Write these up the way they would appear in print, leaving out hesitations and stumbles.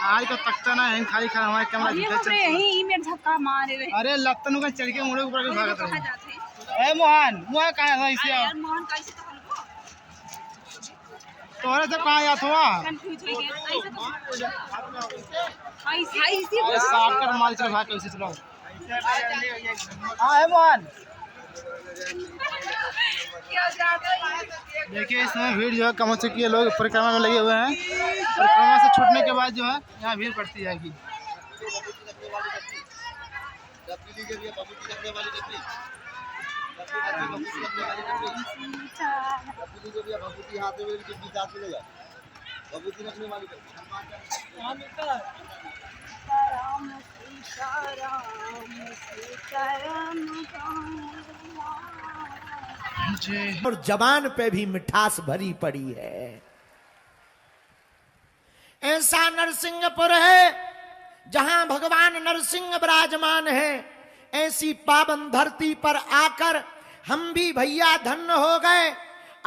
आज तो तकता ना है खाली खा हमारे कैमरा यही मेरे झक्का मारे रे। अरे लत्तन का चढ़ के मुड़े ऊपर भागत कहाँ रहे। जाते ए मोहन मोहन कहां है इसे यार मोहन कैसे तो हलको तोरे से कहां या थवा कंफ्यूज हो गया ऐसे तो ऐसे अरे साफ कर माल चल भाग कैसे चलाओ। हां है मोहन क्या जाता है। देखिए इसमें भीड़ जो है कम हो चुकी है। लोग परिक्रमा में लगे हुए हैं। परिक्रमा से छूटने के बाद जो है यहाँ भीड़ पड़ती जाएगी। और जबान पे भी मिठास भरी पड़ी है। ऐसा नरसिंहपुर है जहां भगवान नरसिंह विराजमान है। ऐसी पावन धरती पर आकर हम भी भैया धन्य हो गए।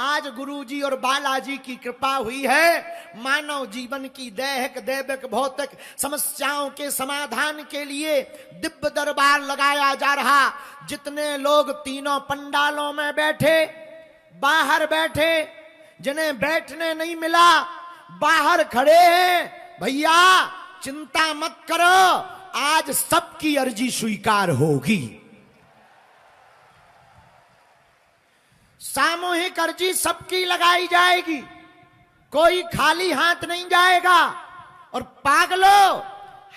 आज गुरुजी और बालाजी की कृपा हुई है। मानव जीवन की दैहिक दैविक भौतिक समस्याओं के समाधान के लिए दिव्य दरबार लगाया जा रहा। जितने लोग तीनों पंडालों में बैठे, बाहर बैठे, जिन्हें बैठने नहीं मिला बाहर खड़े हैं, भैया चिंता मत करो, आज सबकी अर्जी स्वीकार होगी। सामूहिक अर्जी सबकी लगाई जाएगी, कोई खाली हाथ नहीं जाएगा। और पागलों,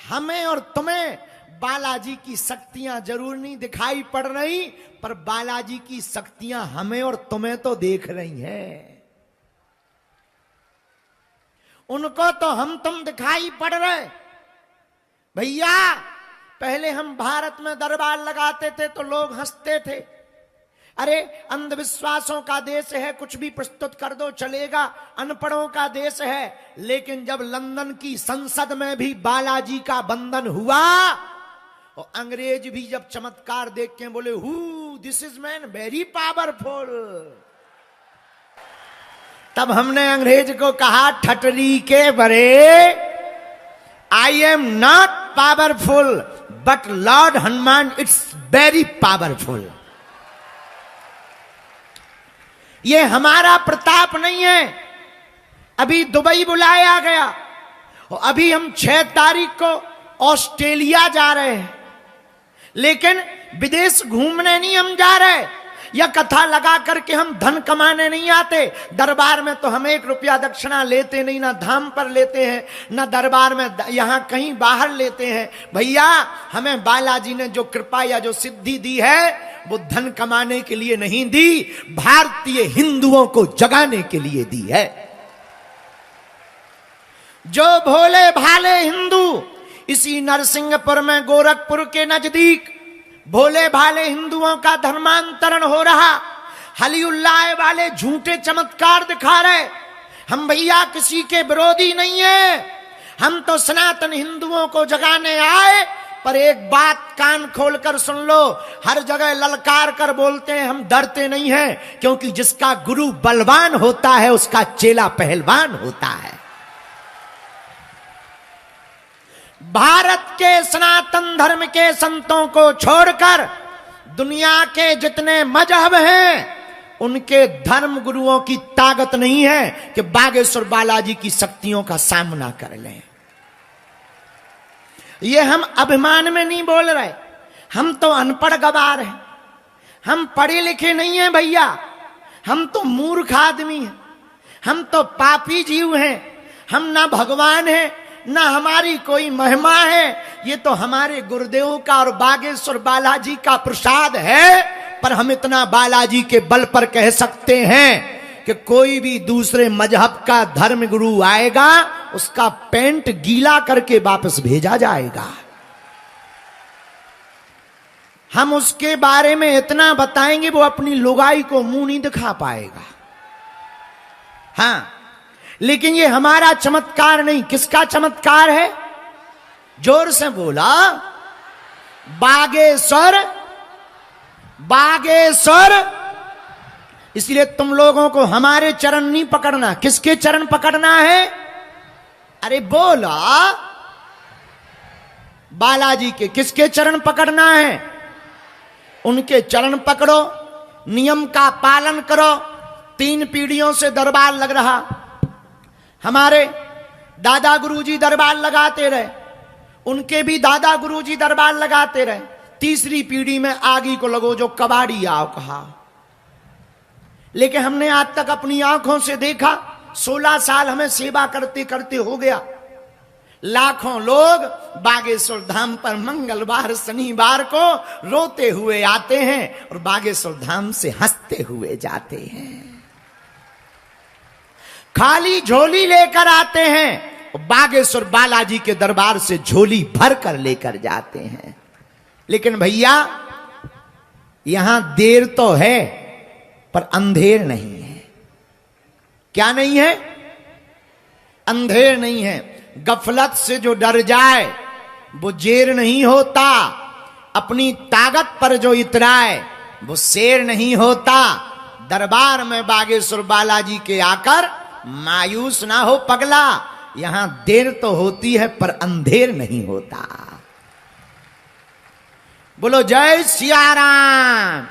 हमें और तुम्हें बालाजी की शक्तियां जरूर नहीं दिखाई पड़ रही, पर बालाजी की शक्तियां हमें और तुम्हें तो देख रही हैं। उनको तो हम तुम दिखाई पड़ रहे। भैया पहले हम भारत में दरबार लगाते थे तो लोग हंसते थे, अरे अंधविश्वासों का देश है, कुछ भी प्रस्तुत कर दो चलेगा, अनपढ़ों का देश है। लेकिन जब लंदन की संसद में भी बालाजी का बंधन हुआ और अंग्रेज भी जब चमत्कार देख के बोले who this is man very powerful, तब हमने अंग्रेज को कहा ठटरी के बरे, I am not powerful but Lord Hanuman it's very powerful. ये हमारा प्रताप नहीं है। अभी दुबई बुलाया गया और अभी हम 6 तारीख को ऑस्ट्रेलिया जा रहे हैं, लेकिन विदेश घूमने नहीं हम जा रहे, या कथा लगा करके हम धन कमाने नहीं आते। दरबार में तो हम 1 रुपया दक्षिणा लेते नहीं, ना धाम पर लेते हैं, ना दरबार में यहां कहीं बाहर लेते हैं। भैया हमें बालाजी ने जो कृपा या जो सिद्धि दी है वो धन कमाने के लिए नहीं दी, भारतीय हिंदुओं को जगाने के लिए दी है। जो भोले भाले हिंदू इसी नरसिंहपुर में गोरखपुर के नजदीक भोले भाले हिंदुओं का धर्मांतरण हो रहा, हलीउल्लाह वाले झूठे चमत्कार दिखा रहे। हम भैया किसी के विरोधी नहीं है, हम तो सनातन हिंदुओं को जगाने आए। पर एक बात कान खोलकर सुन लो, हर जगह ललकार कर बोलते हैं, हम डरते नहीं हैं, क्योंकि जिसका गुरु बलवान होता है उसका चेला पहलवान होता है। भारत के सनातन धर्म के संतों को छोड़कर दुनिया के जितने मजहब हैं उनके धर्म गुरुओं की ताकत नहीं है कि बागेश्वर बालाजी की शक्तियों का सामना कर लें। ये हम अभिमान में नहीं बोल रहे, हम तो अनपढ़ गवार हैं, हम पढ़े लिखे नहीं हैं भैया, हम तो मूर्ख आदमी हैं, हम तो पापी जीव हैं, हम ना भगवान हैं ना हमारी कोई महिमा है। ये तो हमारे गुरुदेव का और बागेश्वर बालाजी का प्रसाद है। पर हम इतना बालाजी के बल पर कह सकते हैं कि कोई भी दूसरे मजहब का धर्म गुरु आएगा उसका पैंट गीला करके वापस भेजा जाएगा। हम उसके बारे में इतना बताएंगे वो अपनी लुगाई को मुंह नहीं दिखा पाएगा। हाँ, लेकिन ये हमारा चमत्कार नहीं। किसका चमत्कार है? जोर से बोला, बागेश्वर। बागेश्वर। इसलिए तुम लोगों को हमारे चरण नहीं पकड़ना, किसके चरण पकड़ना है? अरे बोला, बालाजी के। किसके चरण पकड़ना है? उनके चरण पकड़ो, नियम का पालन करो। 3 पीढ़ियों से दरबार लग रहा। हमारे दादा गुरुजी दरबार लगाते रहे, उनके भी दादा गुरुजी दरबार लगाते रहे। तीसरी पीढ़ी में आगी को लगो जो कबाड़ी आओ कहा। लेकिन हमने आज तक अपनी आंखों से देखा, 16 साल हमें सेवा करते करते हो गया। लाखों लोग बागेश्वर धाम पर मंगलवार शनिवार को रोते हुए आते हैं और बागेश्वर धाम से हंसते हुए जाते हैं। खाली झोली लेकर आते हैं और बागेश्वर बालाजी के दरबार से झोली भर कर लेकर जाते हैं। लेकिन भैया यहां देर तो है पर अंधेर नहीं है। क्या नहीं है? अंधेर नहीं है। गफलत से जो डर जाए वो जेर नहीं होता। अपनी ताकत पर जो इतराए वो शेर नहीं होता। दरबार में बागेश्वर बालाजी के आकर मायूस ना हो पगला। यहां देर तो होती है पर अंधेर नहीं होता। बोलो जय सिया राम।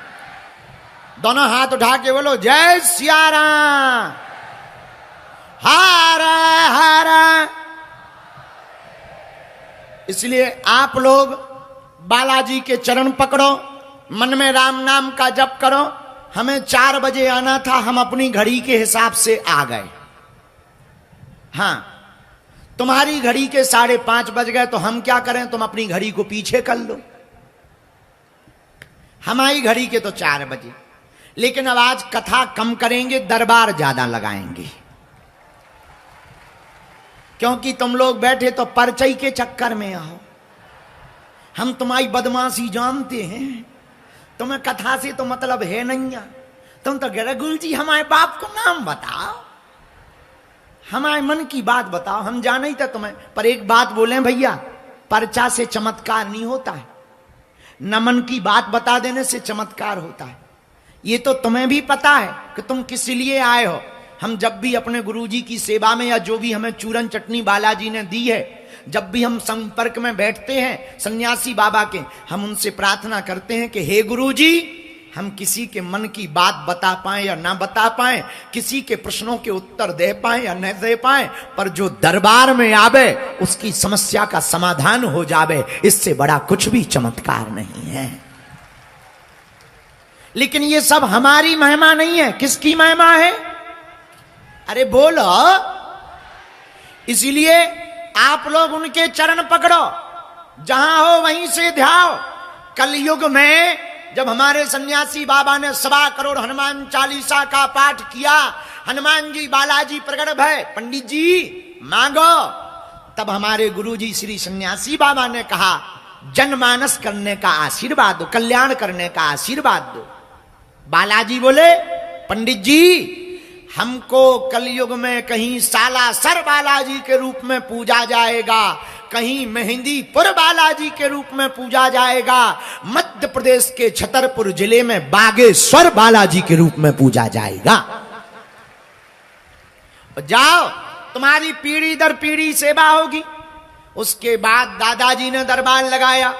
दोनों हाथ उठा के बोलो जय सिया राम। हर हर। इसलिए आप लोग बालाजी के चरण पकड़ो, मन में राम नाम का जप करो। हमें 4 बजे आना था, हम अपनी घड़ी के हिसाब से आ गए। हां, तुम्हारी घड़ी के 5:30 बज गए तो हम क्या करें? तुम अपनी घड़ी को पीछे कर लो। हमारी घड़ी के तो 4 बजे। लेकिन अब आज कथा कम करेंगे, दरबार ज्यादा लगाएंगे। क्योंकि तुम लोग बैठे तो परचई के चक्कर में आओ। हम तुम्हारी बदमाशी जानते हैं, तुम्हें कथा से तो मतलब है नहीं। तुम तो कह गुरु जी हमारे बाप को नाम बताओ, हमारे मन की बात बताओ। हम जाने ही था तुम्हें, पर एक बात बोले भैया, परचा से चमत्कार नहीं होता है, न मन की बात बता देने से चमत्कार होता है। ये तो तुम्हें भी पता है कि तुम किस लिए आए हो। हम जब भी अपने गुरुजी की सेवा में या जो भी हमें चूरन चटनी बालाजी ने दी है, जब भी हम संपर्क में बैठते हैं सन्यासी बाबा के, हम उनसे प्रार्थना करते हैं कि हे गुरुजी, हम किसी के मन की बात बता पाए या ना बता पाए, किसी के प्रश्नों के उत्तर दे पाए या न दे पाए, पर जो दरबार में आवे उसकी समस्या का समाधान हो जावे, इससे बड़ा कुछ भी चमत्कार नहीं है। लेकिन ये सब हमारी महिमा नहीं है। किसकी महिमा है? अरे बोलो। इसीलिए आप लोग उनके चरण पकड़ो, जहां हो वहीं से ध्याओ। कलयुग में जब हमारे सन्यासी बाबा ने 1.25 करोड़ हनुमान चालीसा का पाठ किया, हनुमान जी बालाजी प्रकट भय, पंडित जी मांगो, तब हमारे गुरुजी श्री सन्यासी बाबा ने कहा जनमानस करने का आशीर्वाद दो, कल्याण करने का आशीर्वाद दो। बालाजी बोले पंडित जी, हमको कलयुग में कहीं सालासर बालाजी के रूप में पूजा जाएगा, कहीं मेहंदीपुर बालाजी के रूप में पूजा जाएगा, मध्य प्रदेश के छतरपुर जिले में बागेश्वर बालाजी के रूप में पूजा जाएगा। जाओ, तुम्हारी पीढ़ी दर पीढ़ी सेवा होगी। उसके बाद दादाजी ने दरबार लगाया।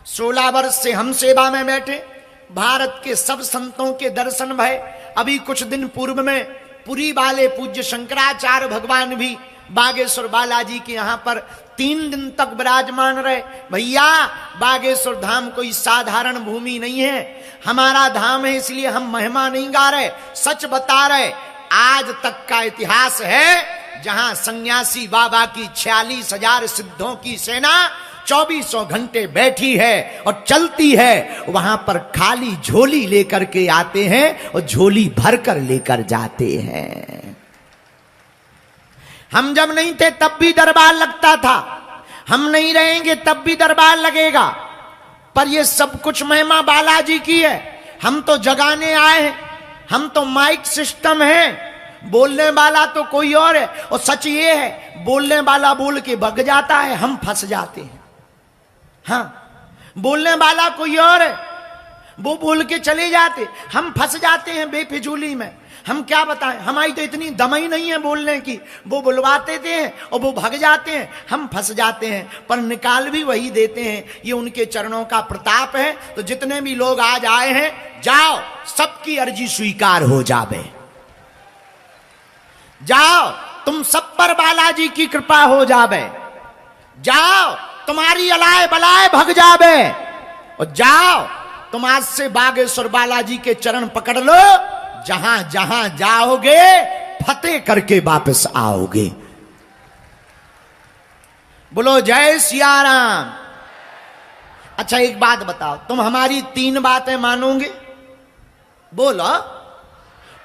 16 वर्ष से हम सेवा में बैठे। भारत के सब संतों के दर्शन भय। अभी कुछ दिन पूर्व में पुरी वाले पूज्य शंकराचार्य भगवान भी बागेश्वर बालाजी के यहां पर 3 दिन तक विराजमान रहे। भैया, बागेश्वर धाम कोई साधारण भूमि नहीं है, हमारा धाम है, इसलिए हम महिमा नहीं गा रहे, सच बता रहे। आज तक का इतिहास है जहां सन्यासी बाबा की 46,000 सिद्धों की सेना 2400 घंटे बैठी है और चलती है, वहां पर खाली झोली लेकर के आते हैं और झोली भर कर लेकर जाते हैं। हम जब नहीं थे तब भी दरबार लगता था, हम नहीं रहेंगे तब भी दरबार लगेगा, पर ये सब कुछ महिमा बालाजी की है। हम तो जगाने आए हैं, हम तो माइक सिस्टम है, बोलने वाला तो कोई और है। और सच ये है, बोलने वाला बोल के भग जाता है, हम फंस जाते हैं। हाँ, बोलने वाला कोई और है, वो बोल के चले जाते, हम फंस जाते हैं बेफिजूली में। हम क्या बताएं, हमारी तो इतनी दम ही नहीं है बोलने की। वो बुलवाते थे और वो भाग जाते हैं, हम फंस जाते हैं, पर निकाल भी वही देते हैं। ये उनके चरणों का प्रताप है। तो जितने भी लोग आज आए हैं, जाओ, सबकी अर्जी स्वीकार हो जावे। जाओ, तुम सब पर बालाजी की कृपा हो जावे। जाओ, तुम्हारी अलाय बलाय भग जावे। और जाओ, तुम आज से बागेश्वर बालाजी के चरण पकड़ लो। जहां जहां जाओगे फतेह करके वापस आओगे। बोलो जय सिया राम। अच्छा एक बात बताओ, तुम हमारी 3 बातें मानोगे? बोलो,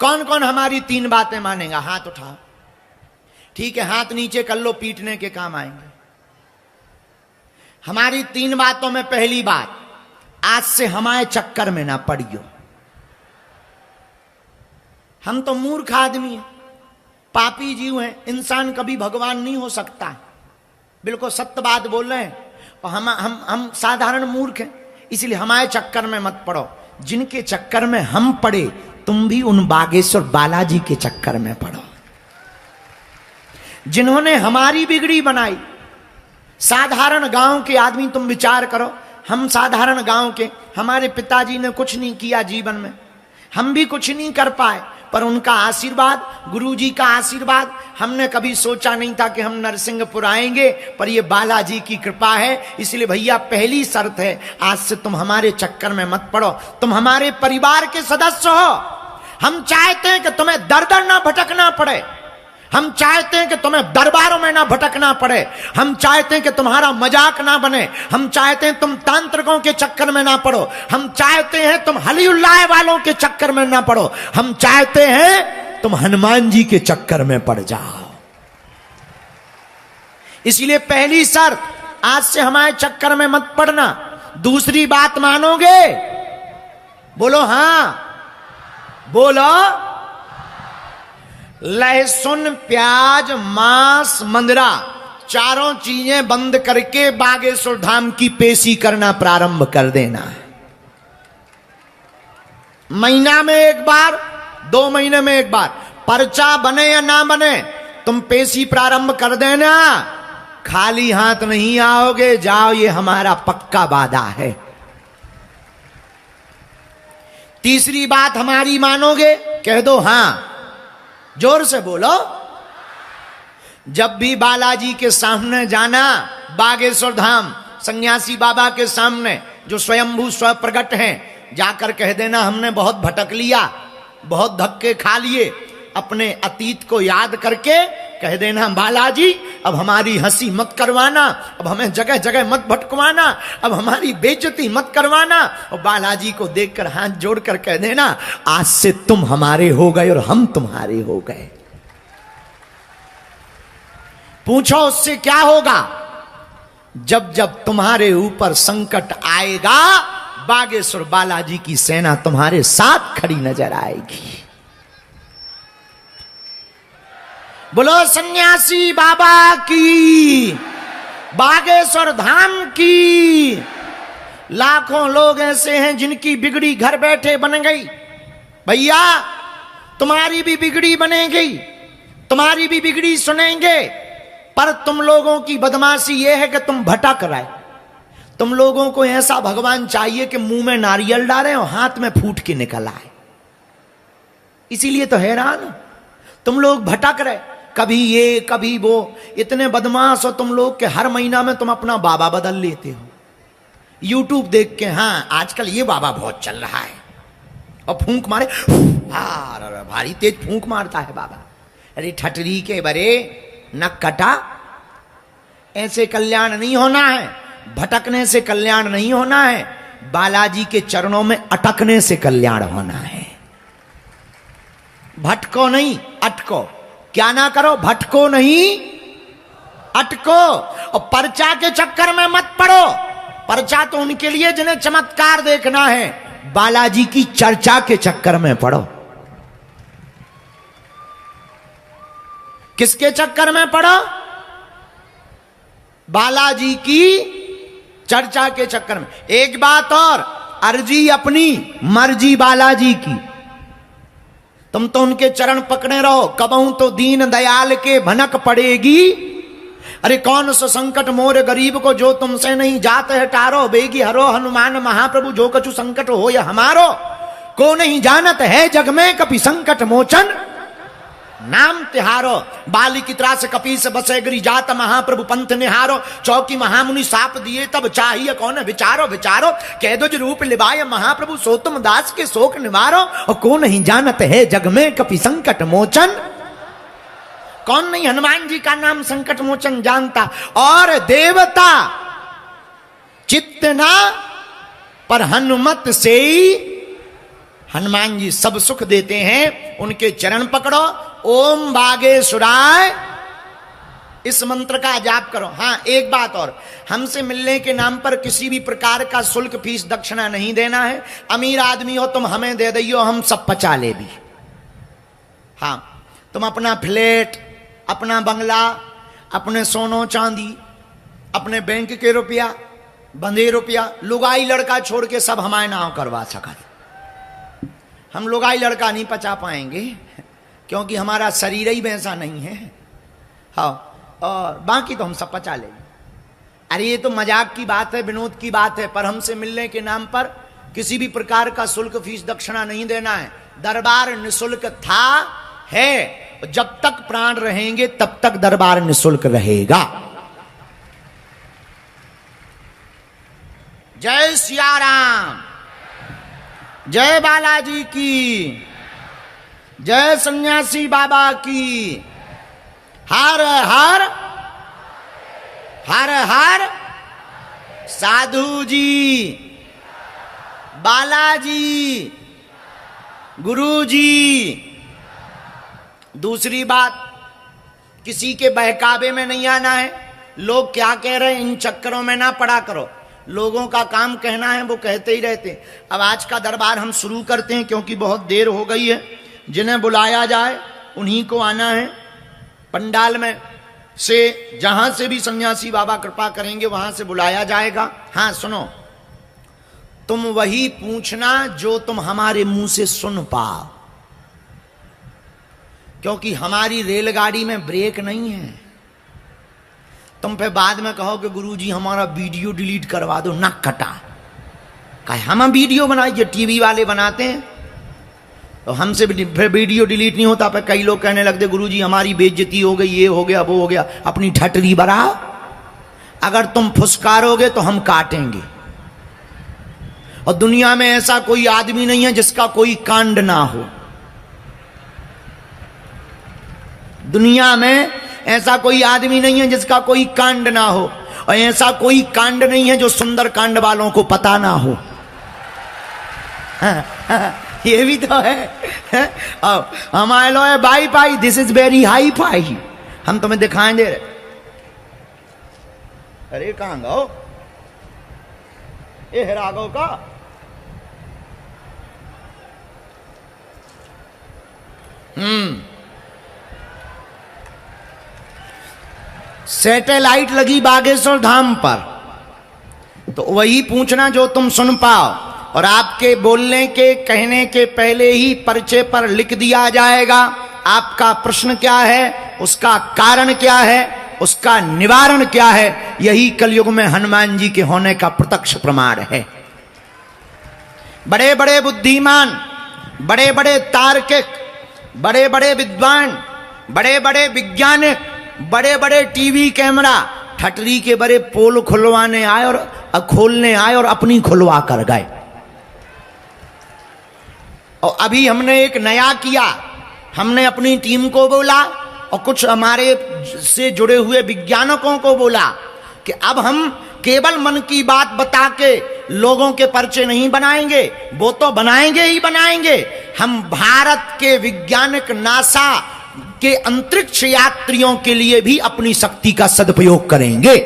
कौन कौन हमारी 3 बातें मानेगा? हाथ उठाओ। ठीक है, हाथ नीचे कर लो, पीटने के काम आएंगे। हमारी 3 बातों में पहली बात, आज से हमारे चक्कर में ना पड़ियो। हम तो मूर्ख आदमी हैं, पापी जीव हैं, इंसान कभी भगवान नहीं हो सकता। बिल्कुल सत्य बात बोल रहे हैं। और हम साधारण मूर्ख हैं, इसलिए हमारे चक्कर में मत पड़ो। जिनके चक्कर में हम पड़े, तुम भी उन बागेश्वर बालाजी के चक्कर में पड़ो, जिन्होंने हमारी बिगड़ी बनाई। साधारण गांव के आदमी, तुम विचार करो, हम साधारण गांव के, हमारे पिताजी ने कुछ नहीं किया जीवन में, हम भी कुछ नहीं कर पाए, पर उनका आशीर्वाद, गुरुजी का आशीर्वाद, हमने कभी सोचा नहीं था कि हम नरसिंहपुर आएंगे, पर ये बालाजी की कृपा है। इसलिए भैया पहली शर्त है, आज से तुम हमारे चक्कर में मत पड़ो। तुम हमारे परिवार के सदस्य हो। हम चाहते हैं कि तुम्हें दर दर ना भटकना पड़े। हम चाहते हैं कि तुम्हें दरबारों में ना भटकना पड़े। हम चाहते हैं कि तुम्हारा मजाक ना बने। हम चाहते हैं तुम तांत्रिकों के चक्कर में ना पड़ो। हम चाहते हैं तुम हलीउल्लाह वालों के चक्कर में ना पड़ो। हम चाहते हैं तुम हनुमान जी के चक्कर में पड़ जाओ। इसलिए पहली शर्त, आज से हमारे चक्कर में मत पड़ना। दूसरी बात मानोगे? बोलो हां। बोलो, लहसुन, प्याज, मांस, मंदरा, चारों चीजें बंद करके बागेश्वर धाम की पेशी करना प्रारंभ कर देना। महीना में एक बार, 2 महीने में एक बार, पर्चा बने या ना बने, तुम पेशी प्रारंभ कर देना। खाली हाथ नहीं आओगे, जाओ, ये हमारा पक्का वादा है। तीसरी बात हमारी मानोगे? कह दो हां, जोर से बोलो। जब भी बालाजी के सामने जाना, बागेश्वर धाम सन्यासी बाबा के सामने जो स्वयंभू स्व प्रगट हैं, जाकर कह देना हमने बहुत भटक लिया, बहुत धक्के खा लिए। अपने अतीत को याद करके कह देना बालाजी अब हमारी हंसी मत करवाना, अब हमें जगह जगह मत भटकवाना, अब हमारी बेइज्जती मत करवाना। और बालाजी को देखकर हाथ जोड़कर कह देना आज से तुम हमारे हो गए और हम तुम्हारे हो गए। पूछो उससे क्या होगा? जब जब तुम्हारे ऊपर संकट आएगा, बागेश्वर बालाजी की सेना तुम्हारे साथ खड़ी नजर आएगी। बोलो सन्यासी बाबा की, बागेश्वर धाम की। लाखों लोग ऐसे हैं जिनकी बिगड़ी घर बैठे बन गई। भैया तुम्हारी भी बिगड़ी बनेगी, तुम्हारी भी बिगड़ी सुनेंगे, पर तुम लोगों की बदमाशी यह है कि तुम भटक रहे। तुम लोगों को ऐसा भगवान चाहिए कि मुंह में नारियल डालें और हाथ में फूट के निकल आए। इसीलिए तो हैरान तुम लोग भटक रहे, कभी ये कभी वो। इतने बदमाश हो तुम लोग के हर महीना में तुम अपना बाबा बदल लेते हो। यूट्यूब देख के, हाँ आजकल ये बाबा बहुत चल रहा है, और फूंक मारे, भारी तेज फूंक मारता है बाबा। अरे ठटरी के बरे नक कटा, ऐसे कल्याण नहीं होना है, भटकने से कल्याण नहीं होना है, बालाजी के चरणों में अटकने से कल्याण होना है। भटको नहीं, अटको। क्या ना करो? भटको नहीं, अटको। और पर्चा के चक्कर में मत पड़ो। पर्चा तो उनके लिए जिन्हें चमत्कार देखना है, बालाजी की चर्चा के चक्कर में पड़ो। किसके चक्कर में पड़ो? बालाजी की चर्चा के चक्कर में। एक बात और, अर्जी अपनी, मर्जी बालाजी की। तुम तो उनके चरण पकड़े रहो, कबहू तो दीन दयाल के भनक पड़ेगी। अरे कौन सा संकट मोर गरीब को जो तुमसे नहीं जात है टारो, बेगी हरो हनुमान महाप्रभु जो कछु संकट हो या हमारो, को नहीं जानत है जग में कपि संकट मोचन नाम तिहारो। बाली की त्रास कपीस बसे गिरी जात महाप्रभु पंथ निहारो, चौकी महामुनि साप दिए तब चाहिए कौन विचारो विचारो, कह दो रूप लिबाय महाप्रभु सो तुम दास के शोक निवारो, और को नहीं जानत है जग में कपि संकट मोचन। कौन नहीं हनुमान जी का नाम संकट मोचन जानता। और देवता चित्तना पर हनुमत से ही हनुमान जी सब सुख देते हैं। उनके चरण पकड़ो, ओम बागेश्वराय इस मंत्र का जाप करो। हाँ एक बात और, हमसे मिलने के नाम पर किसी भी प्रकार का शुल्क फीस दक्षिणा नहीं देना है। अमीर आदमी हो तुम हमें दे दियो, हम सब पचा ले भी। हाँ तुम अपना फ्लैट, अपना बंगला, अपने सोनो चांदी, अपने बैंक के रुपया, बंधे रुपया, लुगाई लड़का छोड़ के सब हमारे नाम करवा सकत। हम लुगाई लड़का नहीं पचा पाएंगे क्योंकि हमारा शरीर ही वैसा नहीं है। हाँ और बाकी तो हम सब पचा लेंगे। अरे ये तो मजाक की बात है, विनोद की बात है, पर हमसे मिलने के नाम पर किसी भी प्रकार का शुल्क फीस दक्षिणा नहीं देना है। दरबार निशुल्क था है, जब तक प्राण रहेंगे तब तक दरबार निशुल्क रहेगा। जय सिया राम, जय बालाजी की, जय सन्यासी बाबा की। हर हर हर हर साधु जी, बालाजी, गुरु जी। दूसरी बात, किसी के बहकावे में नहीं आना है। लोग क्या कह रहे हैं इन चक्करों में ना पड़ा करो। लोगों का काम कहना है, वो कहते ही रहते। अब आज का दरबार हम शुरू करते हैं क्योंकि बहुत देर हो गई है। जिन्हें बुलाया जाए उन्हीं को आना है। पंडाल में से जहां से भी सन्यासी बाबा कृपा करेंगे वहां से बुलाया जाएगा। हाँ सुनो, तुम वही पूछना जो तुम हमारे मुंह से सुन पाओ, क्योंकि हमारी रेलगाड़ी में ब्रेक नहीं है। तुम फिर बाद में कहो कि गुरुजी हमारा वीडियो डिलीट करवा दो, ना कटा। कहे हम वीडियो बनाइए, टीवी वाले बनाते हैं, तो हमसे फिर वीडियो डिलीट नहीं होता। फिर कई लोग कहने लगते गुरुजी हमारी बेइज्जती हो गई, ये हो गया वो हो गया। अपनी ठटरी बढ़ाओ, अगर तुम फुसकारोगे तो हम काटेंगे। और दुनिया में ऐसा कोई आदमी नहीं है जिसका कोई कांड ना हो। दुनिया में ऐसा कोई आदमी नहीं है जिसका कोई कांड ना हो, और ऐसा कोई कांड नहीं है जो सुंदर कांड वालों को पता ना हो। ये भी तो है। हमारे लो है by pi, this is very hi fi. हम तुम्हें दिखाएं दे रहे। अरे कहां गो ये राघव का सैटेलाइट लगी बागेश्वर धाम पर, तो वही पूछना जो तुम सुन पाओ। और आपके बोलने के कहने के पहले ही पर्चे पर लिख दिया जाएगा आपका प्रश्न क्या है, उसका कारण क्या है, उसका निवारण क्या है। यही कलयुग में हनुमान जी के होने का प्रत्यक्ष प्रमाण है। बड़े बड़े बुद्धिमान, बड़े बड़े तार्किक, बड़े बड़े विद्वान, बड़े बड़े वैज्ञानिक, बड़े बड़े टीवी कैमरा ठटरी के बड़े पोल खुलवाने आए और खोलने आए और अपनी खुलवा कर गए। और अभी हमने एक नया किया, हमने अपनी टीम को बोला और कुछ हमारे से जुड़े हुए वैज्ञानिकों को बोला कि अब हम केवल मन की बात बता के लोगों के पर्चे नहीं बनाएंगे, वो तो बनाएंगे ही बनाएंगे। हम भारत के वैज्ञानिक नासा के अंतरिक्ष यात्रियों के लिए भी अपनी शक्ति का सदुपयोग करेंगे,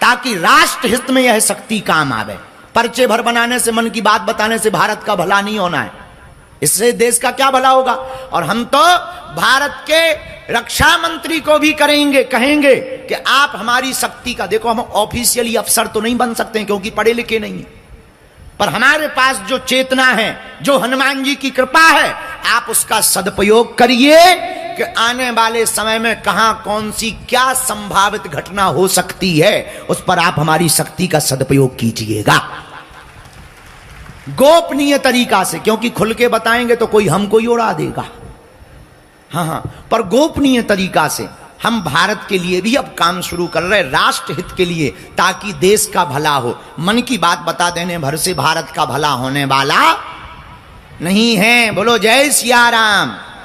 ताकि राष्ट्र हित में यह शक्ति काम आवे। पर्चे भर बनाने से, मन की बात बताने से भारत का भला नहीं होना है, इससे देश का क्या भला होगा। और हम तो भारत के रक्षा मंत्री को भी करेंगे, कहेंगे कि आप हमारी शक्ति का देखो। हम ऑफिशियली अफसर तो नहीं बन सकते क्योंकि पढ़े लिखे नहीं है, पर हमारे पास जो चेतना है, जो हनुमान जी की कृपा है, आप उसका सदुपयोग करिए कि आने वाले समय में कहां कौन सी क्या संभावित घटना हो सकती है, उस पर आप हमारी शक्ति का सदुपयोग कीजिएगा गोपनीय तरीका से, क्योंकि खुल के बताएंगे तो कोई हमको ही उड़ा देगा। हाँ, पर गोपनीय तरीका से हम भारत के लिए भी अब काम शुरू कर रहे, राष्ट्र हित के लिए, ताकि देश का भला हो। मन की बात बता देने भर से भारत का भला होने वाला नहीं है। बोलो जय सिया राम।